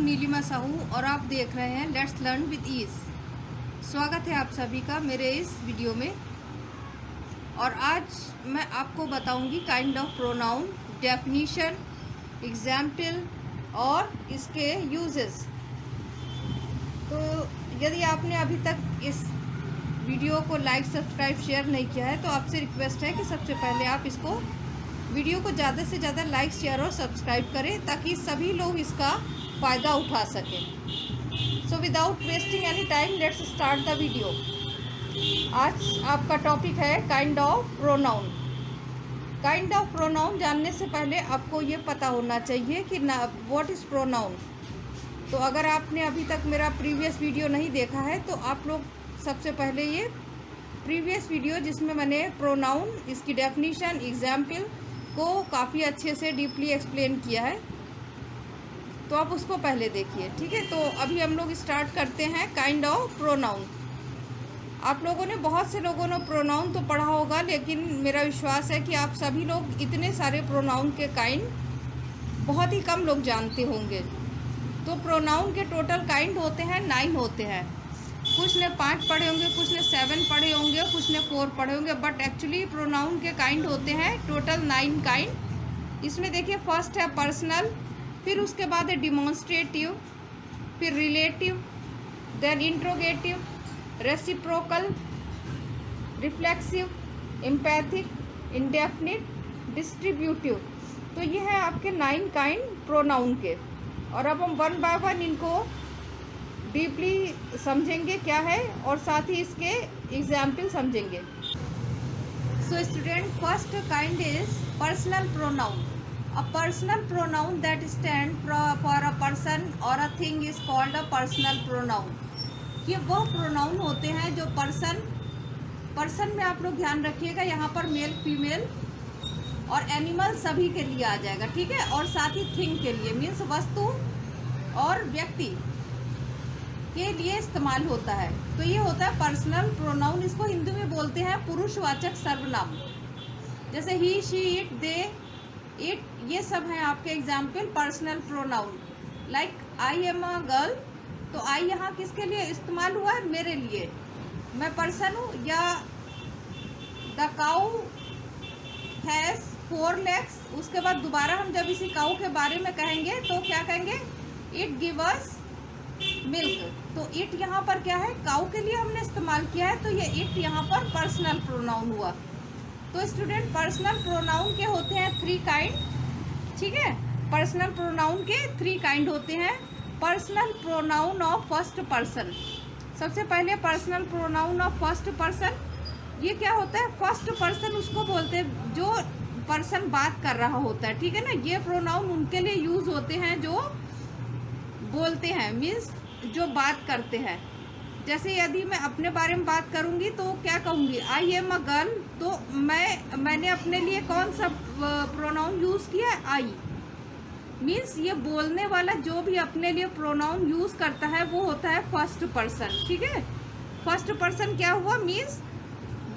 हूँ नीलिमा साहू और आप देख रहे हैं लेट्स लर्न विद ईज। स्वागत है आप सभी का मेरे इस वीडियो में। और आज मैं आपको बताऊंगी kind of pronoun, definition, example और इसके यूजेस। तो यदि आपने अभी तक इस वीडियो को लाइक, सब्सक्राइब, शेयर नहीं किया है तो आपसे रिक्वेस्ट है कि सबसे पहले आप इसको वीडियो को ज़्यादा से ज़्यादा लाइक, शेयर और सब्सक्राइब करें ताकि सभी लोग इसका फ़ायदा उठा सकें। So without wasting any time let's start the video. आज आपका टॉपिक है kind of pronoun. Kind of pronoun जानने से पहले आपको ये पता होना चाहिए कि ना व्हाट इज़ प्रोनाउन। तो अगर आपने अभी तक मेरा प्रीवियस वीडियो नहीं देखा है तो आप लोग सबसे पहले ये प्रीवियस वीडियो जिसमें मैंने प्रोनाउन, इसकी डेफिनीशन, एग्जाम्पल को काफ़ी अच्छे से डीपली एक्सप्लेन किया है, तो आप उसको पहले देखिए, ठीक है। तो अभी हम लोग स्टार्ट करते हैं काइंड ऑफ प्रोनाउन। आप लोगों ने, बहुत से लोगों ने प्रोनाउन तो पढ़ा होगा, लेकिन मेरा विश्वास है कि आप सभी लोग इतने सारे प्रोनाउन के काइंड बहुत ही कम लोग जानते होंगे। तो प्रोनाउन के टोटल काइंड होते हैं 9 होते हैं। कुछ ने 5 पढ़े होंगे, कुछ ने 7 पढ़े होंगे, कुछ ने 4 पढ़े होंगे, बट एक्चुअली प्रोनाउन के काइंड होते हैं टोटल 9 काइंड। इसमें देखिए, फर्स्ट है पर्सनल, फिर उसके बाद है डिमॉन्स्ट्रेटिव, फिर relative, then interrogative, reciprocal, reflexive, emphatic, indefinite, distributive. तो ये है आपके 9 काइंड प्रोनाउन के। और अब हम वन बाय वन इनको डीपली समझेंगे क्या है, और साथ ही इसके एग्जाम्पल समझेंगे। So student, first kind is personal pronoun. A personal pronoun that stand for a person और a thing is called a personal pronoun. ये वो प्रोनाउन होते हैं जो पर्सन में आप लोग ध्यान रखिएगा, यहाँ पर मेल, फीमेल और एनिमल सभी के लिए आ जाएगा, ठीक है। और साथ ही थिंग के लिए, मीन्स वस्तु और व्यक्ति के लिए इस्तेमाल होता है। तो ये होता है पर्सनल प्रोनाउन। इसको हिंदी में बोलते हैं पुरुषवाचक सर्वनाम। जैसे ही, शी, इट, दे, इट, ये सब हैं आपके example personal pronoun. Like I am a girl, तो आई यहाँ किसके लिए इस्तेमाल हुआ है? मेरे लिए, मैं पर्सन हूँ। या द काऊ हैज़ 4 legs, उसके बाद दोबारा हम जब इसी काऊ के बारे में कहेंगे तो क्या कहेंगे? It give us milk. तो इट यहाँ पर क्या है? काऊ के लिए हमने इस्तेमाल किया है, तो ये इट यहाँ पर पर्सनल प्रोनाउन हुआ। तो स्टूडेंट, पर्सनल प्रोनाउन के होते हैं 3 काइंड, ठीक है। पर्सनल प्रोनाउन के 3 काइंड होते हैं। Personal pronoun of first person. सबसे पहले personal pronoun of first person, ये क्या होता है? फर्स्ट पर्सन उसको बोलते हैं जो पर्सन बात कर रहा होता है, ठीक है ना। ये प्रोनाउन उनके लिए यूज होते हैं जो बोलते हैं, मीन्स जो बात करते हैं। जैसे यदि मैं अपने बारे में बात करूंगी तो क्या कहूँगी? I am a girl. तो मैंने अपने लिए कौन सा प्रोनाउन यूज़ किया है? आई। मीन्स ये बोलने वाला जो भी अपने लिए प्रोनाउन यूज़ करता है वो होता है फर्स्ट पर्सन, ठीक है। फर्स्ट पर्सन क्या हुआ? मीन्स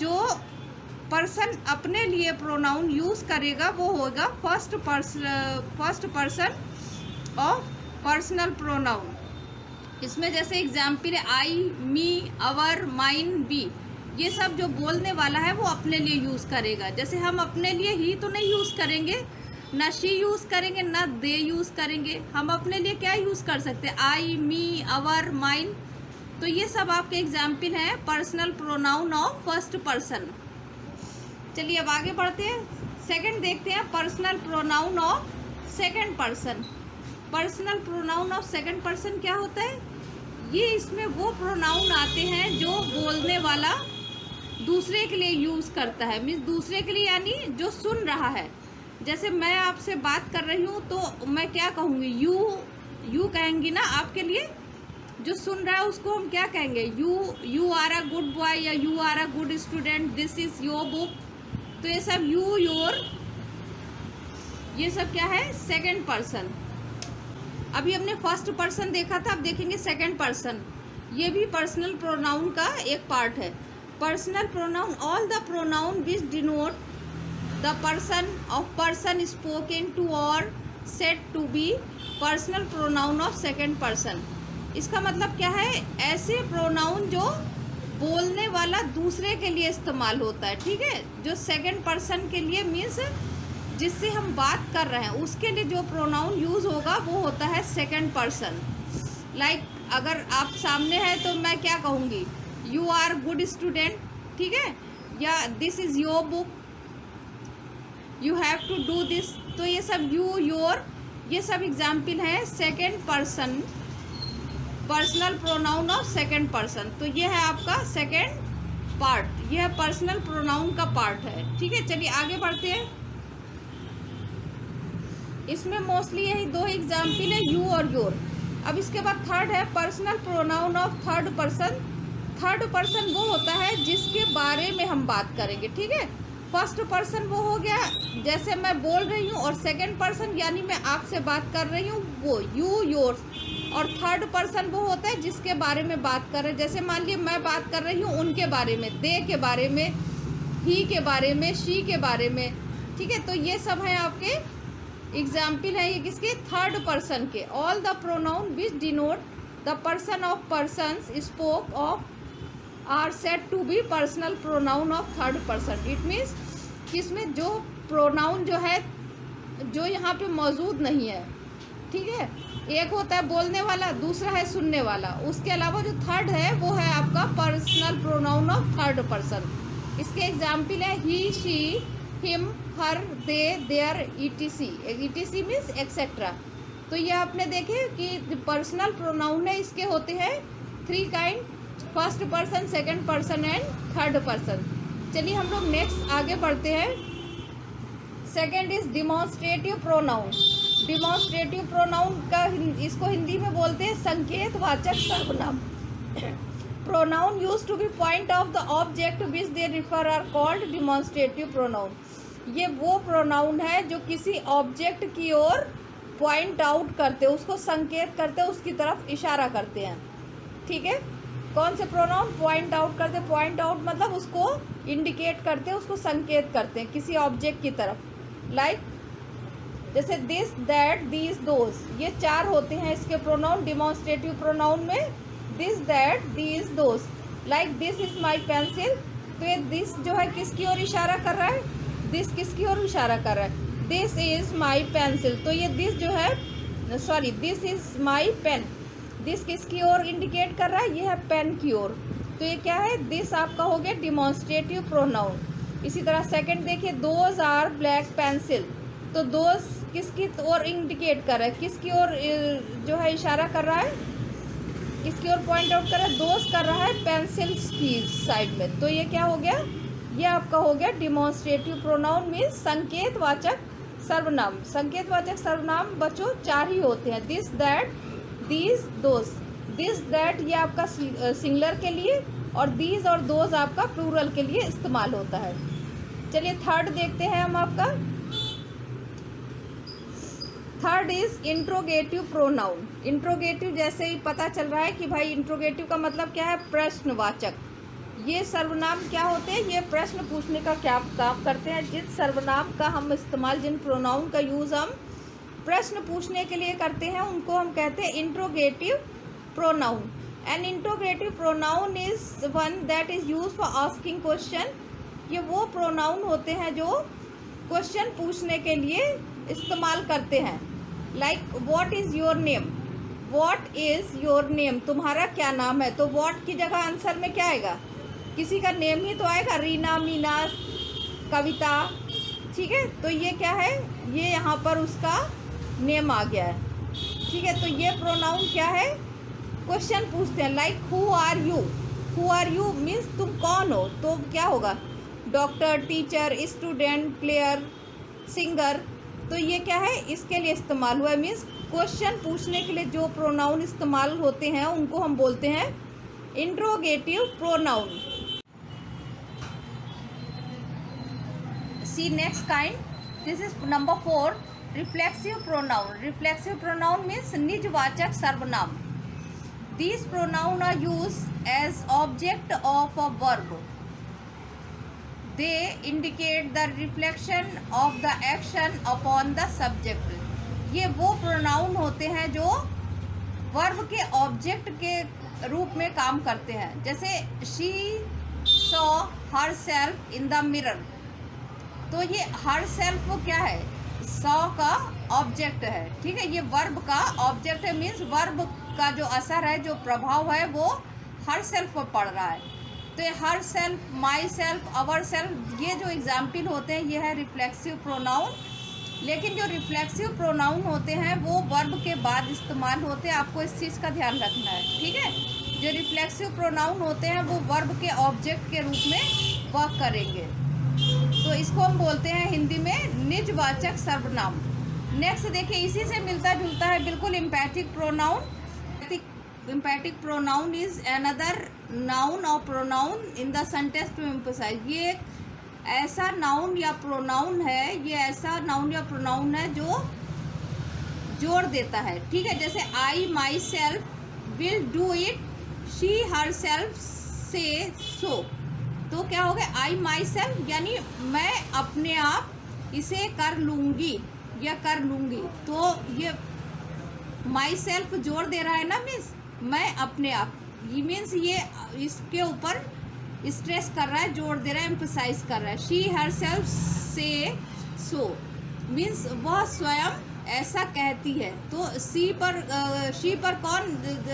जो पर्सन अपने लिए प्रोनाउन यूज़ करेगा वो होगा first person of personal pronoun. इसमें जैसे एग्जाम्पल है आई, मी, अवर, माइन, वी। ये सब जो बोलने वाला है वो अपने लिए यूज़ करेगा। जैसे हम अपने लिए ही तो नहीं यूज़ करेंगे, ना शी यूज़ करेंगे, ना दे यूज़ करेंगे। हम अपने लिए क्या यूज़ कर सकते हैं? आई, मी, अवर, माइन। तो ये सब आपके एग्जाम्पल हैं personal pronoun of first person. चलिए अब आगे बढ़ते हैं। सेकंड देखते हैं, personal pronoun of second person. Personal pronoun of second person क्या होता है? ये इसमें वो प्रोनाउन आते हैं जो बोलने वाला दूसरे के लिए यूज़ करता है, मीन्स दूसरे के लिए, यानी जो सुन रहा है। जैसे मैं आपसे बात कर रही हूँ तो मैं क्या कहूँगी? यू कहेंगी ना आपके लिए। जो सुन रहा है उसको हम क्या कहेंगे? You are a good boy या you are a good student, this is your book. तो ये सब यू, योर, ये सब क्या है? Second person. अभी हमने फर्स्ट पर्सन देखा था, अब देखेंगे सेकंड पर्सन। ये भी पर्सनल प्रोनाउन का एक पार्ट है। Personal pronoun, all the pronoun which denote the person of person spoken to और said to be personal pronoun of second person. इसका मतलब क्या है, ऐसे प्रोनाउन जो बोलने वाला दूसरे के लिए इस्तेमाल होता है, ठीक है, जो सेकेंड पर्सन के लिए मीन्स जिससे हम बात कर रहे हैं उसके लिए जो प्रोनाउन यूज़ होगा वो होता है सेकेंड पर्सन। लाइक अगर आप सामने हैं तो मैं क्या कहूँगी, यू आर गुड स्टूडेंट, ठीक है, या this is your book, you have to do this. तो ये सब यू, योर, ये सब एग्जाम्पल हैं second person, personal pronoun of second person. तो ये है आपका सेकेंड पार्ट, ये है पर्सनल प्रोनाउन का पार्ट है, ठीक है। चलिए आगे बढ़ते हैं। इसमें मोस्टली यही दो एग्जाम्पल है, यू और योर। अब इसके बाद थर्ड है personal pronoun of third person. Third person वो होता है जिसके बारे में हम बात करेंगे, ठीक है। फर्स्ट पर्सन वो हो गया जैसे मैं बोल रही हूँ, और सेकंड पर्सन यानी मैं आपसे बात कर रही हूँ वो यू, योर्स। और थर्ड पर्सन वो होता है जिसके बारे में बात कर रहे हैं, जैसे मान लीजिए मैं बात कर रही हूँ उनके बारे में, दे के बारे में, ही के बारे में, शी के बारे में, ठीक है। तो ये सब है आपके एग्जाम्पल है ये किसके, थर्ड पर्सन के। All the pronoun which denote the person of persons spoke of are said to be personal pronoun of third person. It means इसमें जो प्रोनाउन जो है जो यहाँ पे मौजूद नहीं है, ठीक है, एक होता है बोलने वाला, दूसरा है सुनने वाला, उसके अलावा जो थर्ड है वो है आपका personal pronoun of third person. इसके एग्जाम्पल है he, she, him, her, they, their, ETC. ETC means etcetera. तो ये आपने देखे कि पर्सनल प्रोनाउन है, इसके होते हैं three kind, first person, second person and third person. चलिए हम लोग नेक्स्ट आगे बढ़ते हैं। Second is demonstrative pronoun. Demonstrative pronoun का इसको हिंदी में बोलते हैं संकेतवाचक सर्वनाम। Pronoun use to be point of the object which they refer are called demonstrative pronoun. ये वो प्रोनाउन है जो किसी ऑब्जेक्ट की ओर पॉइंट आउट करते, उसको संकेत करते, उसकी तरफ इशारा करते हैं, ठीक है। कौन से प्रोनाउन पॉइंट आउट करते, पॉइंट आउट मतलब उसको इंडिकेट करते, उसको संकेत करते हैं किसी ऑब्जेक्ट की तरफ। लाइक जैसे दिस, दैट, दीज, दोज, ये चार होते हैं इसके प्रोनाउन डिमॉन्स्ट्रेटिव प्रोनाउन में, this, that, these, those. Like this is my pencil, तो ये दिस जो है किसकी ओर इशारा कर रहा है, दिस किसकी ओर इशारा कर रहा है, दिस इज माई पेंसिल। तो ये दिस जो है, sorry, this is my pen, this किसकी ओर इंडिकेट कर रहा है, ये है पेन की ओर। तो ये क्या है, दिस आपका हो गया डिमॉन्स्ट्रेटिव प्रोनाउन। इसी तरह सेकंड देखिए, दोज आर ब्लैक पेंसिल, तो दोज किसकी ओर इंडिकेट कर रहा है, किसकी ओर जो है इशारा कर रहा है, किसकी ओर पॉइंट आउट कर रहा है, दोज कर रहा है पेंसिल की साइड में। तो ये क्या हो गया, ये आपका हो गया डिमॉन्स्ट्रेटिव प्रोनाउन मीन्स संकेतवाचक सर्वनाम। संकेतवाचक सर्वनाम बच्चों चार ही होते हैं, this, that, these, those. This, that ये आपका सिंगुलर के लिए, और दीज और दोज आपका प्लूरल के लिए इस्तेमाल होता है। चलिए थर्ड देखते हैं हम आपका। Third is interrogative pronoun. Interrogative जैसे ही पता चल रहा है कि भाई इंट्रोगेटिव का मतलब क्या है, प्रश्नवाचक। ये सर्वनाम क्या होते हैं, ये प्रश्न पूछने का क्या काम करते हैं। जिस सर्वनाम का हम इस्तेमाल, जिन प्रोनाउन का यूज़ हम प्रश्न पूछने के लिए करते हैं, उनको हम कहते हैं interrogative pronoun. An interrogative pronoun is one that is use for asking question. ये वो प्रोनाउन होते हैं जो क्वेश्चन पूछने के लिए इस्तेमाल करते हैं। Like what is your name, what is your name, तुम्हारा क्या नाम है। तो व्हाट की जगह आंसर में क्या आएगा, किसी का नेम ही तो आएगा, रीना, मीना, कविता, ठीक है। तो ये क्या है, ये यहाँ पर उसका नेम आ गया है, ठीक है। तो ये प्रोनाउन क्या है, क्वेश्चन पूछते हैं। Like who are you, who are you means तुम कौन हो, तो क्या होगा, doctor, teacher, student, player, singer. तो ये क्या है, इसके लिए इस्तेमाल हुआ है, मीन्स क्वेश्चन पूछने के लिए जो प्रोनाउन इस्तेमाल होते हैं उनको हम बोलते हैं interrogative pronoun. See next kind, this is number 4, reflexive pronoun. Reflexive pronoun means निजवाचक सर्वनाम। These pronouns are used as object of a verb. They indicate the reflection of the action upon the subject. ये वो pronoun होते हैं जो verb के object के रूप में काम करते हैं। जैसे she saw her self in the mirror, तो ये हर सेल्फ वो क्या है, सॉ का ऑब्जेक्ट है, ठीक है। ये वर्ब का ऑब्जेक्ट है, मीन्स वर्ब का जो असर है, जो प्रभाव है, वो हर सेल्फ पर पड़ रहा है। तो ये her self, my self, our self, ये जो एग्जाम्पल होते हैं ये है रिफ्लेक्सिव प्रोनाउन। लेकिन जो रिफ्लेक्सिव प्रोनाउन होते हैं वो वर्ब के बाद इस्तेमाल होते हैं, आपको इस चीज़ का ध्यान रखना है, ठीक है। जो रिफ्लेक्सिव प्रोनाउन होते हैं वो वर्ब के ऑब्जेक्ट के रूप में वर्क करेंगे, तो इसको हम बोलते हैं हिंदी में निजवाचक सर्वनाम। नेक्स्ट देखिए, इसी से मिलता जुलता है बिल्कुल emphatic pronoun. Emphatic pronoun is another noun और pronoun in the sentence to emphasise. ये एक ऐसा नाउन या प्रोनाउन है, ये ऐसा नाउन या प्रोनाउन है जो जोड़ देता है, ठीक है। जैसे I myself will do it, she herself say so, तो क्या हो गया, आई माई सेल्फ यानी मैं अपने आप इसे कर लूँगी या कर लूँगी, तो ये माई सेल्फ जोड़ दे रहा है ना, मीन्स मैं अपने आप, ये मीन्स ये इसके ऊपर स्ट्रेस कर रहा है, जोड़ दे रहा है, एम्फसाइज कर रहा है। She herself say so means वह स्वयं ऐसा कहती है, तो शी पर कौन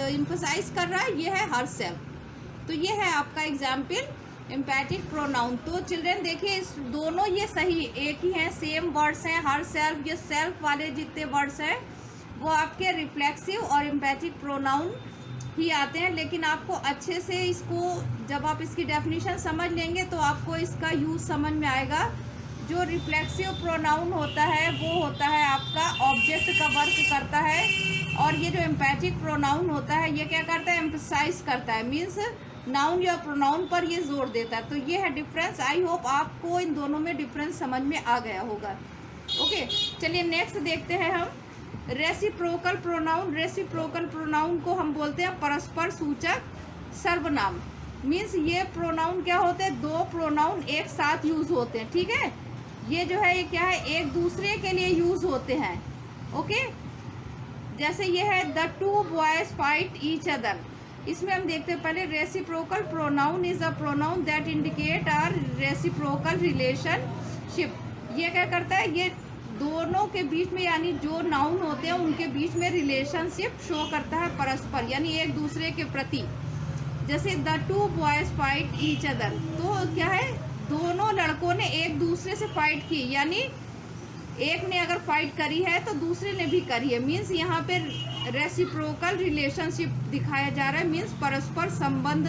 एम्फसाइज कर रहा है, ये है हर सेल्फ। तो ये है आपका एग्जाम्पल एम्पैथिक प्रोनाउन। तो चिल्ड्रन देखिए, इस दोनों ये सही एक ही हैं, सेम वर्ड्स हैं। हर सेल्फ, ये सेल्फ वाले जितने वर्ड्स हैं वो आपके रिफ्लेक्सिव और एम्पैथिक प्रोनाउन ही आते हैं। लेकिन आपको अच्छे से इसको, जब आप इसकी डेफिनेशन समझ लेंगे तो आपको इसका यूज़ समझ में आएगा। जो रिफ्लेक्सिव प्रोनाउन होता है वो होता है आपका ऑब्जेक्ट का वर्क करता है, और ये जो एम्पैथिक प्रोनाउन होता है ये क्या करता है, एम्फसाइज करता है, मीन्स नाउन या प्रोनाउन पर ये जोर देता है। तो ये है डिफरेंस। आई होप आपको इन दोनों में डिफरेंस समझ में आ गया होगा। ओके, चलिए नेक्स्ट देखते हैं हम रेसिप्रोकल प्रोनाउन। रेसिप्रोकल प्रोनाउन को हम बोलते हैं परस्पर सूचक सर्वनाम। मीन्स ये प्रोनाउन क्या होते हैं, दो प्रोनाउन एक साथ यूज होते हैं, ठीक है। ये जो है ये क्या है, एक दूसरे के लिए यूज होते हैं, ओके। जैसे ये है the two boys fight each other, इसमें हम देखते हैं पहले reciprocal pronoun is a pronoun that indicate are reciprocal relationship. ये क्या करता है, ये दोनों के बीच में यानी जो नाउन होते हैं उनके बीच में रिलेशनशिप शो करता है, परस्पर यानी एक दूसरे के प्रति। जैसे the two boys fight each other, तो क्या है, दोनों लड़कों ने एक दूसरे से फाइट की, यानी एक ने अगर फाइट करी है तो दूसरे ने भी करी है। मीन्स यहाँ पे रेसिप्रोकल रिलेशनशिप दिखाया जा रहा है, मीन्स परस्पर संबंध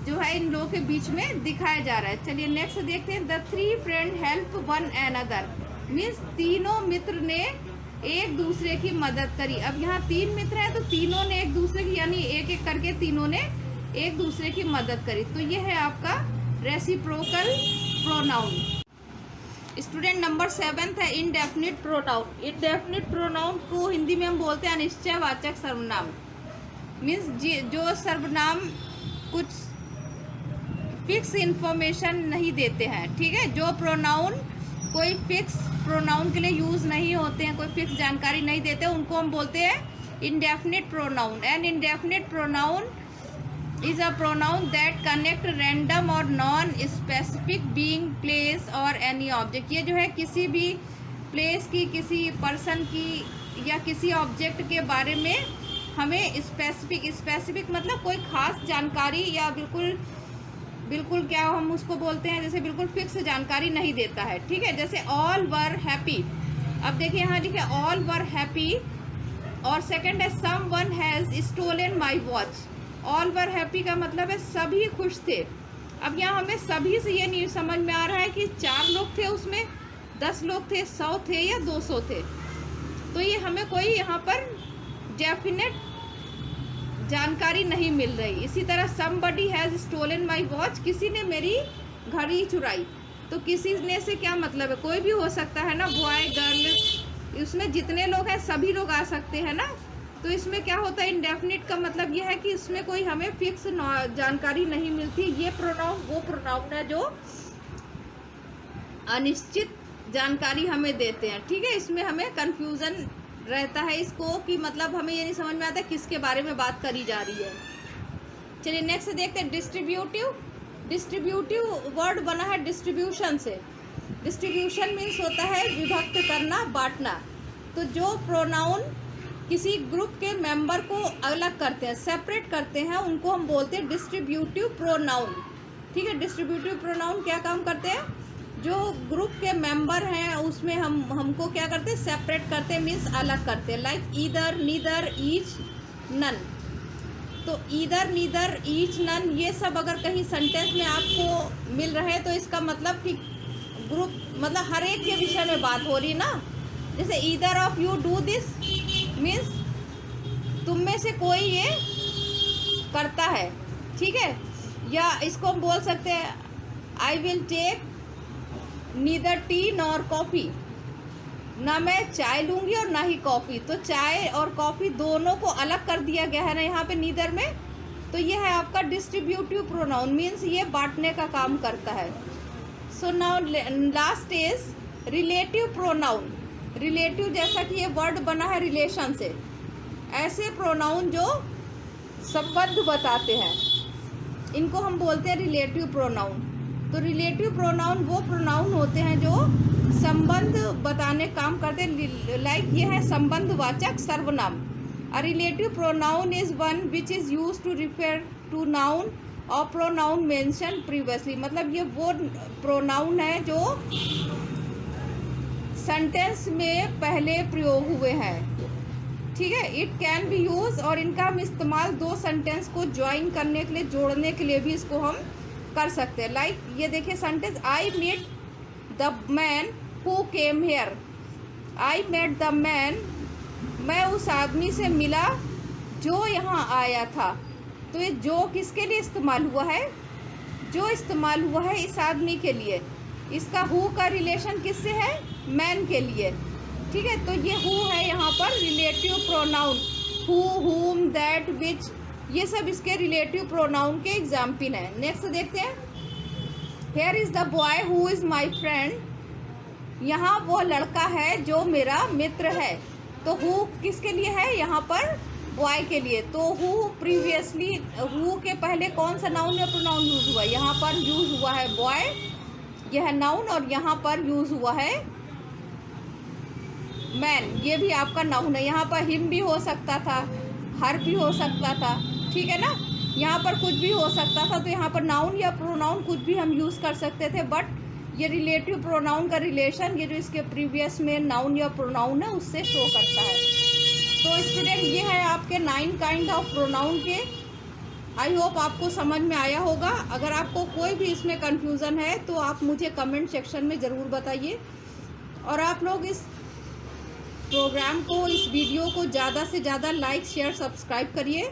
जो है इन लोगों के बीच में दिखाया जा रहा है। चलिए नेक्स्ट देखते हैं, the three friend help one another. Means तीनों मित्र ने एक दूसरे की मदद करी। अब यहाँ तीन मित्र हैं तो तीनों ने एक दूसरे की, यानी एक एक करके तीनों ने एक दूसरे की मदद करी। तो ये है आपका रेसिप्रोकल प्रोनाउन। स्टूडेंट नंबर 7 है इनडेफिनिट प्रोनाउन। इनडेफिनिट प्रोनाउन को हिंदी में हम बोलते हैं अनिश्चयवाचक सर्वनाम। मीन्स जो सर्वनाम कुछ फिक्स इंफॉर्मेशन नहीं देते हैं, ठीक है। जो प्रोनाउन कोई फिक्स प्रोनाउन के लिए यूज़ नहीं होते हैं, कोई फिक्स जानकारी नहीं देते, उनको हम बोलते हैं indefinite pronoun. An indefinite pronoun is a pronoun that connect random or non specific being, place or any object. ये जो है किसी भी प्लेस की, किसी पर्सन की या किसी ऑब्जेक्ट के बारे में हमें स्पेसिफिक मतलब कोई खास जानकारी या बिल्कुल क्या हम उसको बोलते हैं, जैसे बिल्कुल फिक्स जानकारी नहीं देता है, ठीक है। जैसे ऑल वर हैप्पी, अब देखिए यहाँ लिखे ऑल वर हैप्पी, और सेकंड है someone has stolen my watch. All were happy का मतलब है सभी खुश थे। अब यहाँ हमें सभी से ये नहीं समझ में आ रहा है कि 4 लोग थे उसमें, 10 लोग थे, 100 थे या 200 थे। तो ये हमें कोई यहाँ पर डेफिनेट जानकारी नहीं मिल रही। इसी तरह somebody has stolen my watch, किसी ने मेरी घड़ी चुराई। तो किसी ने से क्या मतलब है, कोई भी हो सकता है ना, बॉय गर्ल, उसमें जितने लोग हैं सभी लोग आ सकते हैं ना। तो इसमें क्या होता है, इंडेफिनिट का मतलब यह है कि इसमें कोई हमें फिक्स जानकारी नहीं मिलती। ये प्रोनाउन वो प्रोनाउन है जो अनिश्चित जानकारी हमें देते हैं, ठीक है। इसमें हमें कंफ्यूजन रहता है इसको कि मतलब हमें ये नहीं समझ में आता किसके बारे में बात करी जा रही है। चलिए नेक्स्ट देखते हैं डिस्ट्रीब्यूटिव। डिस्ट्रीब्यूटिव वर्ड बना है डिस्ट्रीब्यूशन से। डिस्ट्रीब्यूशन मीन्स होता है विभक्त करना, बांटना। तो जो प्रोनाउन किसी ग्रुप के मेंबर को अलग करते हैं, सेपरेट करते हैं, उनको हम बोलते हैं डिस्ट्रीब्यूटिव प्रोनाउन। ठीक है, डिस्ट्रीब्यूटिव प्रोनाउन क्या काम करते हैं? जो ग्रुप के मेंबर हैं उसमें हमको क्या करते हैं? सेपरेट करते हैं, मीन्स अलग करते हैं। Like either, neither, each, none. तो ईदर, नीदर, ईच, नन ये सब अगर कहीं सेंटेंस में आपको मिल रहे हैं तो इसका मतलब कि ग्रुप मतलब हर एक के विषय में बात हो रही है ना। जैसे either of you do this means तुम में से कोई ये करता है। ठीक है, या इसको हम बोल सकते हैं I will take neither tea nor coffee. ना मैं चाय लूँगी और ना ही कॉफ़ी। तो चाय और कॉफ़ी दोनों को अलग कर दिया गया है ना यहाँ पे नीदर में। तो ये है आपका डिस्ट्रीब्यूटिव प्रोनाउन, मीन्स ये बांटने का काम करता है। So now last is relative pronoun. Relative जैसा कि ये वर्ड बना है रिलेशन से, ऐसे प्रोनाउन जो संबंध बताते हैं इनको हम बोलते हैं रिलेटिव प्रोनाउन। तो रिलेटिव प्रोनाउन वो प्रोनाउन होते हैं जो संबंध बताने काम करते हैं। लाइक ये है संबंधवाचक सर्वनाम। A relative pronoun is one which is use to refer to noun और प्रोनाउन मेंशन प्रीवियसली। मतलब ये वो प्रोनाउन है जो सेंटेंस में पहले प्रयोग हुए हैं। ठीक है, इट कैन बी यूज, और इनका हम इस्तेमाल दो सेंटेंस को ज्वाइन करने के लिए, जोड़ने के लिए भी इसको हम कर सकते हैं। लाइक ये देखिए sentence, I met the man who came here. I met the man, मैं उस आदमी से मिला जो यहाँ आया था। तो ये जो किसके लिए इस्तेमाल हुआ है? जो इस्तेमाल हुआ है इस आदमी के लिए। इसका हु का रिलेशन किससे है? मैन के लिए। ठीक है, तो ये हु है यहाँ पर रिलेटिव प्रोनाउन। हु, हुम, दैट, विच, ये सब इसके रिलेटिव प्रोनाउन के एग्जाम्पल हैं। नेक्स्ट देखते हैं, here is the boy who is my friend. यहाँ वो लड़का है जो मेरा मित्र है। तो हु किसके लिए है? यहाँ पर बॉय के लिए। तो हु प्रीवियसली, हु के पहले कौन सा नाउन या प्रोनाउन यूज हुआ है? यहाँ पर यूज हुआ है बॉय, यह है नाउन, और यहाँ पर यूज हुआ है मैन, ये भी आपका नाउन है। यहाँ पर हिम भी हो सकता था, हर भी हो सकता था। ठीक है ना, यहाँ पर कुछ भी हो सकता था। तो यहाँ पर नाउन या प्रोनाउन कुछ भी हम यूज़ कर सकते थे, बट ये रिलेटिव प्रोनाउन का रिलेशन ये जो इसके प्रीवियस में नाउन या प्रोनाउन है उससे शो करता है। तो स्टूडेंट ये है आपके 9 काइंड ऑफ प्रोनाउन के। आई होप आपको समझ में आया होगा। अगर आपको कोई भी इसमें कन्फ्यूज़न है तो आप मुझे कमेंट सेक्शन में ज़रूर बताइए। और आप लोग इस प्रोग्राम को, इस वीडियो को ज़्यादा से ज़्यादा लाइक, शेयर, सब्सक्राइब करिए।